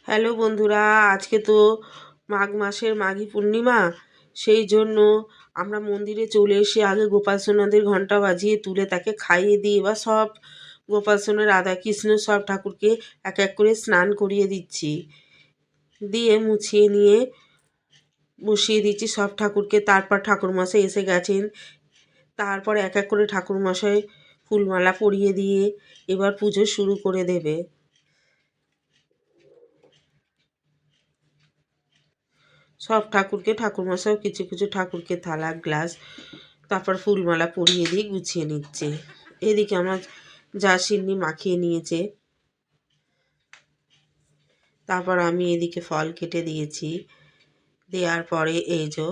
Hello বন্ধুরা, আজকে তো মাঘ মাসের মাঘী পূর্ণিমা। সেই জন্য আমরা মন্দিরে চলে এসে আগে গোপাল সোনাদের ঘণ্টা বাজিয়ে তুলে তাকে খাইয়ে দিই। এবার সব গোপাল সোনা, রাধা কৃষ্ণ সব ঠাকুরকে এক এক করে স্নান করিয়ে দিচ্ছি, দিয়ে মুছিয়ে নিয়ে বসিয়ে দিচ্ছি সব ঠাকুরকে। তারপর ঠাকুরমশাই এসে গেছেন, তারপর এক এক করে ঠাকুরমশাই ফুলমালা পরিয়ে দিয়ে এবার পুজো শুরু করে দেবে। সব ঠাকুরকে ঠাকুরমশাই কিছু কিছু ঠাকুরকে থালা গ্লাস তারপর ফুলমালা পরিয়ে দিয়ে গুছিয়ে নিচ্ছে। এদিকে আমার যা সিন্নি মাখিয়ে নিয়েছে, তারপর আমি এদিকে ফল কেটে দিয়েছি। দেওয়ার পরে এই যে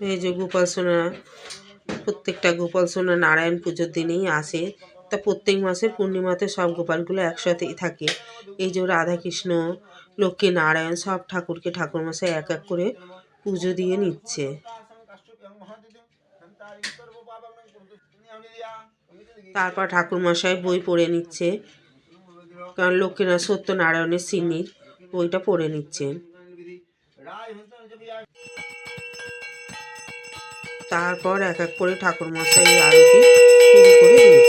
এই যে গোপাল সোনা, প্রত্যেকটা গোপাল সোনা নারায়ণ পুজোর দিনেই আসে। তা প্রত্যেক মাসের পূর্ণিমাতে সব গোপালগুলো একসাথেই থাকে। এই যে রাধাকৃষ্ণ, লক্ষ্মী নারায়ণ সব ঠাকুরকে ঠাকুরমশাই এক এক করে পুজো দিয়ে নিচ্ছে। তারপর ঠাকুরমশাই বই পড়ে নিচ্ছে, কারণ লক্ষ্মীনাথ সত্যনারায়ণের সিন্নির বইটা পড়ে নিচ্ছেন। তারপর এক এক করে ঠাকুরমশাই আরতি শুরু করে দিয়েছে।